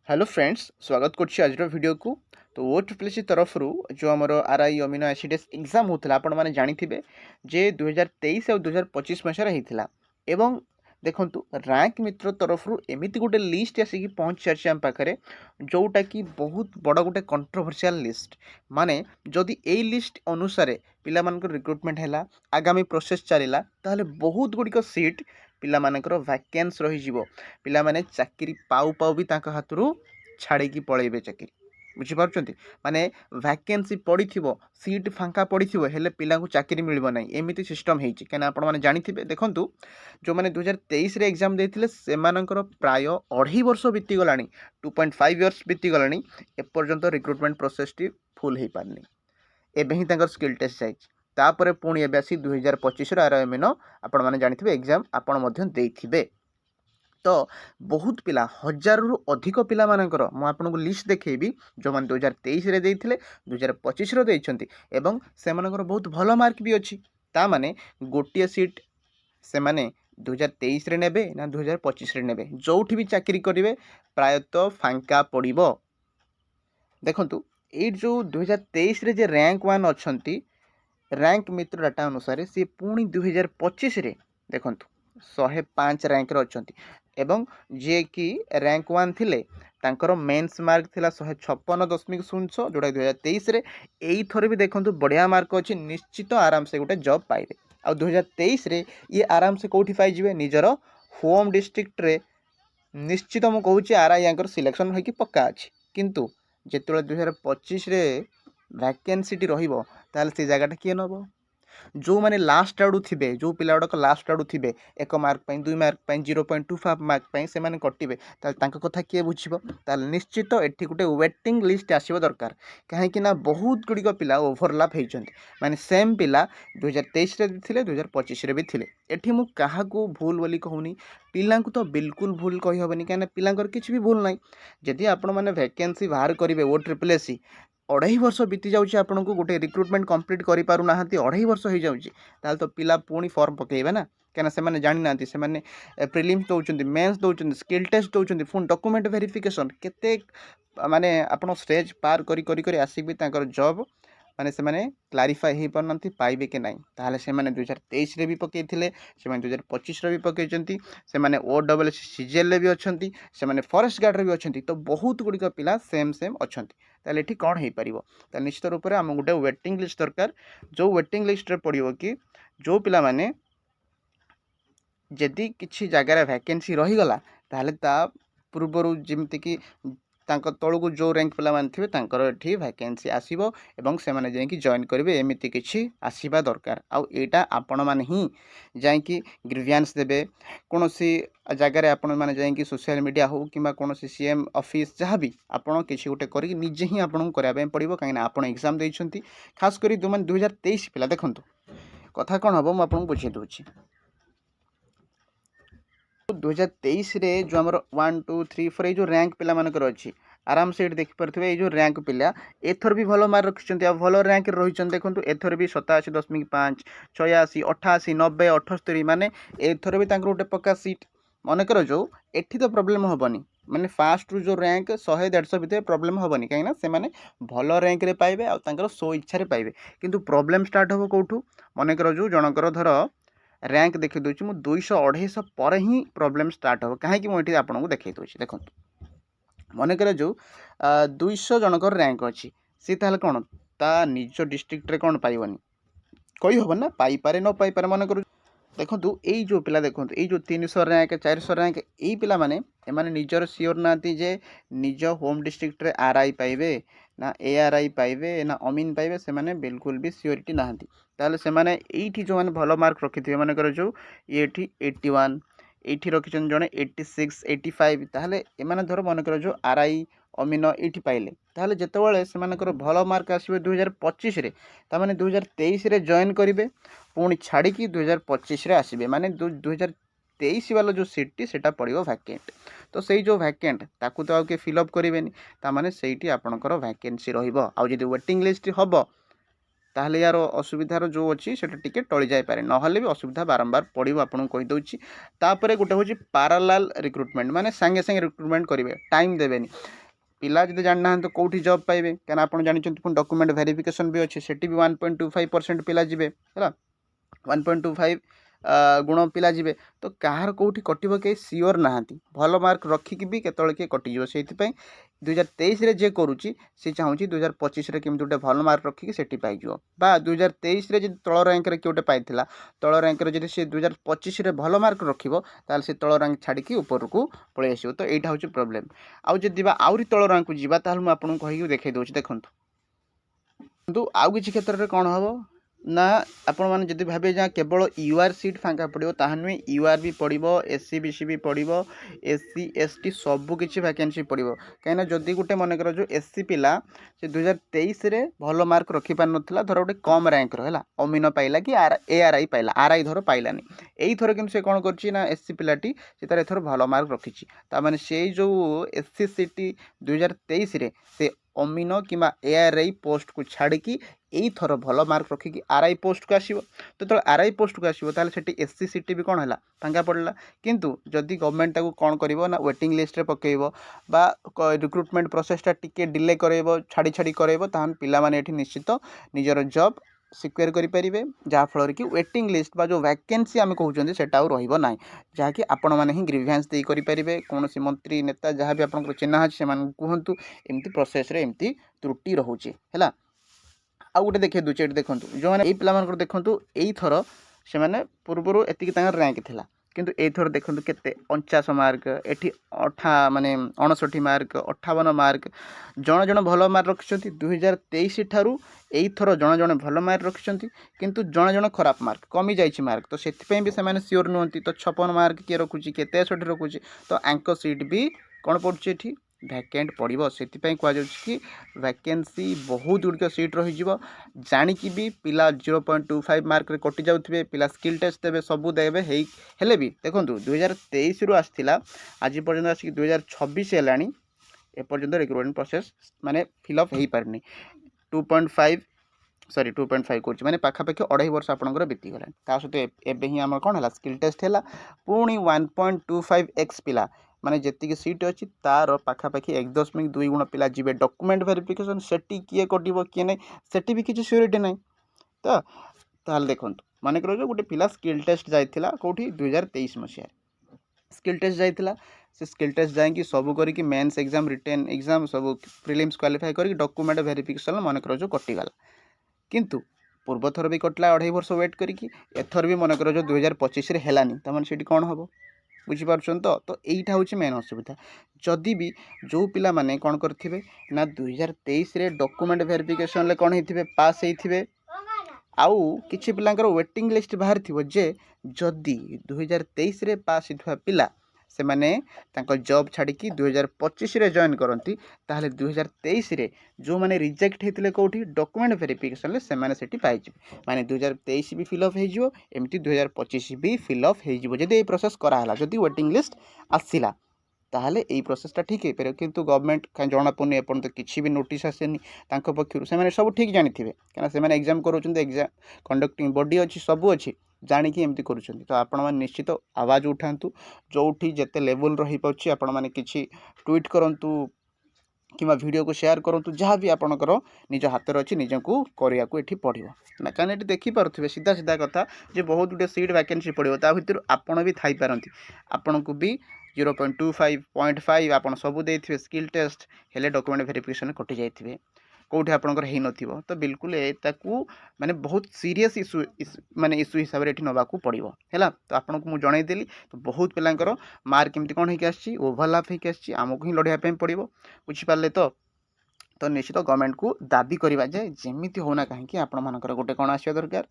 Hello friends, स्वागत करछि आज वीडियो को। तो ओ ट्रिपल सी तरफ जो आमर are I amino acids exam होता आपण मैंने जानिथिबे जे 2023 और 2025 मसीह होता एवं देखंतु रैंक मित्र तरफ एमिति गोटे लिस्ट आसिक पहुँच सारी आम पाखे जोटा कि बहुत बड़ गोटे कंट्रोवर्शियल लिस्ट माने जदि ए लिस्ट अनुसार पिला रिक्रुटमेंट है आगामी प्रोसेस चलला ताहले बहुत गुड़िक सीट पिला वैकेंस रही पिलामाने चाकरी पाऊ पाऊ भी तांका हाथरू छाड़ी पलैबे चाकरी बुझीपार माने वैकेंसी पड़ी सीट फांका पड़ी हेले पिला चाकरी मिल ना एमती सिस्टम होती कहीं आप जानते देखूँ जो मैंने 2023 रे एग्जाम देते से प्राय 2.5 वर्ष बीतीगला 2.5 इयर्स बीतीगला एपर्यंत रिक्रुटमेंट प्रोसेस टी फुल हो पारनी एवं ही स्किल टेस्ट जाए तापर पुणी एवं आसी 2025 आर एमिनो आपण मैंने जानते एग्जाम आपड़ तो बहुत पिला हजार रु अधिक पिला मानकर आपको लिस्ट देखी जो मैंने 2023 रे देते 2025 देते एवं से बहुत भल मार्क भी अच्छी ता माने गोटे सीट से माने 2023 रे नेबे ना 2025 रे नेबे जोठी भी चाकरी करेंगे प्रायतः फांका पड़ो देखंतु ये जो 2023 रे जे रैंक 1 अच्छा रैंक मित्र डाटा अनुसार सी पुणी 2025 रे देखंतु 105 रैंक अच्छा एवं जी कि रैंक 1 थिले तांकर मेंस मार्क थिला 156.06 जोटा 2023 रे एई थरे भी देखंतु बढ़िया मार्क अच्छी निश्चित आराम से गोटे जॉब पाइबे आ 2023 रे ये आराम से कोठी पाई जिवे निजर होम डिस्ट्रिक्ट रे निश्चित मु कहूची आरआई यांकर सिलेक्शन होइकी पक्का अछि किंतु जेतले 2025 रे वैकेंसीटी रहिबो ताले से जगह किए नब जो मैंने लास्ट आड़ू थे जो पिला गुड़ाक लास्ट आड़ू थे 1 मार्क 2 मार्क 0.25 मार्क से कटे कथा किए बुझे निश्चित एटी गोटे वेटिंग लिस्ट आसवा दरकार कहीं बहुत गुड़िक पिला ओभरलैप होती माने सेम पिला 2023 रे थे 2025 रे भी थे एठी मु क्या भूल बोली कहूनी पिला तो बिल्कुल भूल कहीहबनी कहीं पिलांकर किसी भी भूल ना जदि आपण मैंने वैकेंसी बाहर करेंगे ओ ट्रिपल एस 2.5 वर्ष बीती जाऊँगी आपन को गोटे रिक्रुटमेंट कंप्लीट करें 2.5 वर्ष हो जाऊँगी तो पिला पुणी फॉर्म पकेबे ना कहीं से जानी ना से प्रिलिम्स दौरान मेन्स दौरान स्किल टेस्ट दौरान पुणी डॉक्यूमेंट वेरिफिकेशन केते माने आपन स्टेज पार करी करी करी आसिक जॉब माने से माने क्लारीफाई हो पारना पाइबे कि नहीं ताहले से माने 2023 रे भी पकई थिले से माने 2025 रे भी पकईचंती से माने OSS CGL रे भी अछंती से माने फॉरेस्ट गार्ड रे भी अछंती तो बहुत गुड़िक पिला सेम सेम अछंती ताले एठी कोन हे परिबो ताले निश्चित रूप से आम गोटे वेटिंग लिस्ट दरकार जो वेटिंग लिस्ट रे पड़िबो कि जो पिला माने जदि किसी जगार वैकेंसी रहीगला ताहले ता पूर्वर जमती कि तलू जो रैंक पिला थे ये वैकेंसी आसो एवं से मैंने जाकि जॉइन करेंगे एमती किसी आसवा दरकार आईटा आपण मैंने ही जाकि ग्रीवियंस देवे कौन सी जगार आपण मैंने जाकि सोशल मीडिया हो कि कौन सीएम ऑफिस जहाँ भी आपड़ किसी गोटे कर निजे ही आपको कराया पड़ो कहीं आप एग्जाम देती खास कर जो मैंने 2023 पिला देखूँ कथा कौन हम मुझे बुझे दूसरी 2023 रे जो आमर 1 2 3 4 ये जो रैंक पिला मानकर अच्छी आराम से देखिपे ये जो रैंक पिला एथर भी भल मार्क रखिंट भल रैंक रही देखो एथर भी 87.5 86 88 90 78 माने एथर भी गोटे पक्का सीट मनकर जो एठी तो प्रॉब्लम हेनी माने फास्ट जो रैंक 100-150 भितर प्रॉब्लम हेनी कहीं से भल रैंक रे पाइबे आ सो इच्छा पाइबे किंतु प्रॉब्लम स्टार्ट हम कौटू मनकर जो जनकर धर रैंक देखी दूसरी मुझे 200-250 पर ही प्रॉब्लम स्टार्ट हो कहीं मुझे आपको देखी दूसरी देखो मनकर जो 200 जनकर रैंक अच्छी सी ताल कौन ता निज डिस्ट्रिक्ट रे कौन पाइबनी कही हम ना पाइपे न पाइपे मनकर देखो यही जो पिला देखो ये जो 300 रैंक 400 रैंक यही पिला माने एमाने निजर सियोर ना जे निज होम डिस्ट्रिक्ट रे आरआई पाइबे ना एआरआई पाइबे ना अमीन पाइबे से माने बिल्कुल भी सियोरिटी नहांती ताले से माने एठी जो माने भलो मार्क रखिथिबे माने जो एठी 81 एठी रखिछन जने 86 85 ताहले एमाने धर माने जो आरआई अमीन एठी पाइले ताहले जेतेबेले से मानकर भलो मार्क आसीबे 2025 रे ता माने 2023 रे जॉइन करिवे पुणी छाड़ी 2025 रे आसबे माने 2023 वाला जो सीट से पड़ो वैकेंट तो सही जो वैकेंट ताकू तो आगे फिलअप करेंगे ताने से आपणकर वैकेंसी रही वेटिंग लिस्ट हम ताहले यार असुविधार जो अच्छी से टिके टली जापे ना भी असुविधा बारंबार पड़ो आपको कहीदे। तापर गोटे हूँ पारालाल रिक्रुटमेंट माने सांगे सांगे रिक्रुटमेंट करेंगे टाइम देवेनि पिला जब जाना तो कौटी जॉब पाइबे क्या आप जानते डॉक्यूमेंट वेरिफिकेशन भी अच्छे से 1.25% पिला जी है 1.25 गुण पिला जीवे तो कहार कौटी कटो कहीं सियोर नहांती भल मार्क रखिकी भी केतले किए कटिज से 2023 जे करुच्ची सी चाहूँगी 2025 केमी गोटे भल मार्क रखिकी से पाइज बा 2023 जब तल रैंक किए पाई तल रैंक जब सी 2025 भल मार्क रखिब ताल से तल रैंक छाड़ी ऊपर को पलि आस तो यहाँ हूँ प्रोब्लेम आउ जब आहरी तल रैंक को जावा ताल मुझे आपको कहीकि देखा दूसरी देखूँ किंतु आउ किसी क्षेत्र में कौन हम ना आपण मैंने जब भावे जहाँ केवल यूआर सीट फांका पड़ो ताहा नुहे यूआर भी पड़ो एससी बीसी भी पड़ो एससी एसटी सबकि वैकेंसी पड़ो कहीं जदि गोटे मनकर जो एससी पिला से 2023 रे भल मार्क रखिपार नाला धर गोटे कम रैंक रहा अमीन पाइला कि एआरआई पाइला आरआई धर पाइलानी यही थर कि से कौन कर एससी पिलाटी से तार एथर भल मार्क रखी ताने से जो एससी सीटी 2023 रे से अमीन कि एआरआई पोस्ट को छाड़ी यही थर भल मार्क रखिकी आरआई पोस्ट को आसो तो जो आरआई पोस्ट को आसो ताले एससी सीटी भी कौन है फांका पड़ा किंतु जदि गवर्नमेंट ताको कौन करिवो ना वेटिंग लिस्ट रे पकेइबो बा रिक्रुटमेंट प्रोसेसटा टिके डिले करेइबो छाड़ी छाड़ी करेइबो ताहन पिला माने एठी निश्चित निजर जॉब सिक्योर करेंगे जहाँफल कि वेटिंग लिस्ट बा जो वैकेंसी आम कहते सेटा रही जहाँकि आपण मैंने ही ग्रीभेन्स दे करेंगे कौन मंत्री नेता जहाँ भी आप चिन्ह अच्छे से कहतु एमती प्रोसेस रे एमती त्रुटि रोचे है आउ गोटे देखिए दूचे देखूँ जो मैंने पिला देखूँ यही थर से पूर्वर एति रैंक थिला किंतु एथर देखूँ केते 49 मार्क एठी 8 माने 59 मार्क 58 मार्क जन जन भल मार्क रखिंट 2023 ठारू यही थर जन जन भल मार्क रखिंट किंतु जन जन खराब मार्क कमी जाइए मार्क तो से भी से सियोर नुहति तो 56 मार्क किए रखुची के 63 रखुची तो आंक सीट भी कौन पड़ुची एठी वैकेंट पड़ो से कि वैकेंसी बहुत गुड़िक सीट रही जाणिकी भी पिला 0.25 मार्क कटि जाऊे पिला स्किल टेस्ट देवे सबू देवे हेले भी देखो 2023 रु आसला आज पर्यंत आसिक 2026 है एपर्यंत रिक्रुटमेंट प्रोसेस माने फिलअप हो पारनी 2.5 कौच मैंने पाखापाखि 2.5 वर्ष आपंकर बीतीगला सहित एवं ही आम कौन है स्किल टेस्ट है पुणी 1.25x पिला माने जी सीट अच्छी तार पाखापाखि 1.2 गुण पिला जीवे डॉक्यूमेंट वेरिफिकेशन सेटी किए कटो किए नहीं सेटी भी किसी सियोरिटी नहीं तो ताल देखो मन कर गोटे पिला स्किल टेस्ट जाइला कौटी 2023 मसीह स्किल टेस्ट जाइला से स्किल टेस्ट जाकि सब करके मेंस एग्जाम रिटेन एग्जाम सब प्रिलिम्स क्वालिफाई करके डॉक्यूमेंट वेरिफिकेशन मन कर जो कटिगला किंतु पूर्व थर भी कटला 2.5 वर्ष वेट करके एथर भी मन कर जो 2025 हेलानी तमाने से कौन हम बुझीपार तो यहीटा हूँ मेन असुविधा जदि भी जो पिला माने कौन करेंगे ना 2023 रे डॉक्यूमेंट वेरिफिकेशन कौन होते पास होते आउ किछि पिलांकर वेटिंग लिस्ट बाहर थी जे जदि 2023 रे पास होता पिला से माने तांको जॉब छाड़ी 2025 रे जॉइन करती ताहले 2023 रे जो माने रिजेक्ट होते कौटी डॉक्यूमेंट वेरिफिकेशन से माने सेठी पाइज माने 2023 भी फिलअप हो एमती 2025 भी फिलअप हो जदि ये प्रोसेस कराला जदि वेटिंग लिस्ट आसला ताहले यही प्रोसेसटा ठीक हो पारे किंतु गवर्नमेंट कहीं जना पड़नी एपर्यंत किसी भी नोटिस आसेनी पक्षर से सब ठीक जानी थे कहीं एग्जाम करोचंत एग्जाम कंडक्टिंग बॉडी अच्छी सब अच्छी जाणिकी एमती करुँच तो आपण मैंने निश्चित आवाज उठातु जो जिते लेवल रही पार्टी आपण मैंने किसी ट्वीट करूँ कि वीडियो को शेयर करूँ जहाँ भी आपणकर निज हाथ अच्छी निजक करने को ये पड़ो ना कहीं ये देखिपे सीधा सीधा कथा जे बहुत गुटे सीट वैकेंसी पड़ो ता भर आपण भी थी पारती आपण को भी 0.25 0.5 आप सबू देते स्किल टेस्ट हेले डॉक्यूमेंट वेरिफिकेशन कटि जाइए कौटी आपंकर हो न तो बिल्कुल ताकू माने बहुत सीरियस इश्यू माने इश्यू हिसाब से नवाक पड़ो है तो आपको मुझे जनईदेली तो बहुत पिलांकर मार्क केमती कौन होगी ओभरलैप होगी आमको ही लड़ाई पड़ो बुझीपारे तो निश्चित गवर्नमेंट को दाबी करवा जे जमीती होना कहीं आपंकर गोटे कौन आसवा दरकार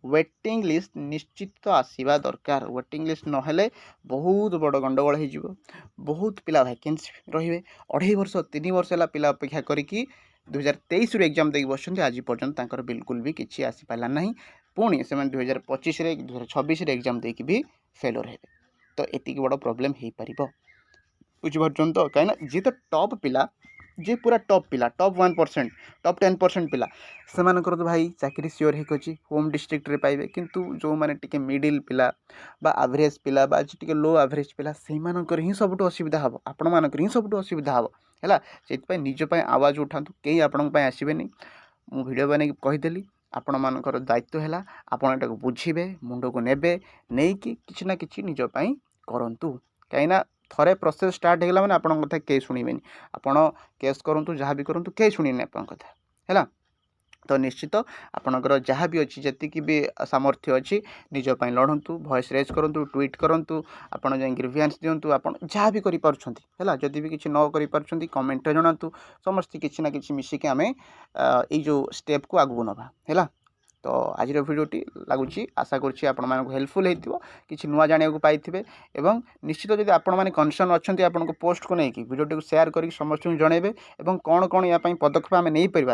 वेटिंग लिस्ट निश्चित आसवा दरकार वेटिंग लिस्ट नहेले बहुत बड़ गंडगोल हो बहुत पिला वैकेंसी रे 2.5 वर्ष 3 वर्ष है पिला अपेक्षा करी 2023 एग्जाम दे बस आज पर्यंत बिल्कुल भी किसी आसी पारा ना पुणी से 2025 2026 एग्जाम देकी भी फेलोर हे तो एति बड़ प्रोब्लेम हो पार बुझीपार तो कहीं जी तो टॉप पिला जे पूरा टॉप पिला टॉप 1% टॉप 10% पिला से तो भाई चाकरी सियोर होची होम डिस्ट्रिक्ट रे पाइबे किंतु जो माने टिके मिडिल पिला बा एवरेज पिला बा टिके लो एवरेज पिला से मानकर ही सबटो असुविधा हबो आपण मानकर ही सबटो असुविधा हबो हैला सेति निज पय आवाज उठांतु केही आपण पय आसीबेनी मु वीडियो बने कहिदेली आपण मानकर दायित्व हैला आपण एटा बुझिबे मुंडो को नेबे नै कि किछि ना किछि निज पय करंतु काइना थरे प्रोसेस स्टार्ट हेगला माने आपण कथा के सुनिबेनी आपण केस करंतु जहाँ भी करंतु के सुनिने आपण कथा हैला तो निश्चित आपणकर जहाँ भी अच्छी जी भी सामर्थ्य अच्छी निज पय लड़तु वॉइस रेज करूँ ट्वीट करूँ आपड़ जाए ग्रीवियंस दिंतु आप जहाँ भी करें जदि भी किसी न कर कमेंट जनातु समस्त किसी ना कि मिसिकी आम यो स्टेप को आगू नवा है तो आज भिडियोटी लगुच आशा करूँ हेल्पफुल हो किसी नुआ जाना पाई एवं निश्चित जब आपने कनसर्न अच्छा आपको पोस्ट को लेकिन भिडियोटी को शेयर कर समस्त जनइबे और कौन कौन या पदक्षेप आम नहीं पार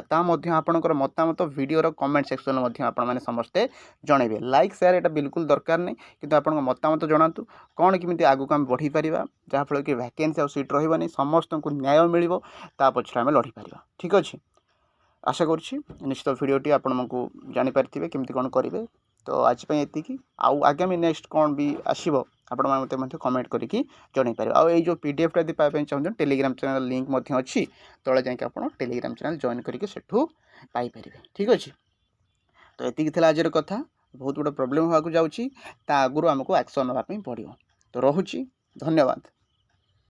आपंकर मतामत वीडियोर कमेंट सेक्शन में समस्ते जनइबे लाइक शेयर यहाँ बिल्कुल दरकार नहीं किंतु आप मतामत जनातु कौन केमी आगू आम बढ़ी पार जहाँफल कि वैकेंसी आ सीट रही समस्त को न्याय मिल पछरे आम लड़ी पार ठीक अच्छे आशा करुँची निश्चित भिडियोटी आपको जापारे केमती कौन करेंगे तो आज ये आउ आगामी नेक्स्ट कौन भी आसो आपण मैंने कमेंट करके जन पारे आउ जो पीडीएफ यदि पाइबा चाहते टेलीग्राम चैनल लिंक अच्छी तले जाकि आप टेलीग्राम चैनल जॉइन करके सेठू पाइपर ठीक अच्छे तो ये आज कथा बहुत बड़ा प्रोब्लेम होगा जाऊँगी ता आगु आमको एक्शन नापी पड़ो तो रोची धन्यवाद।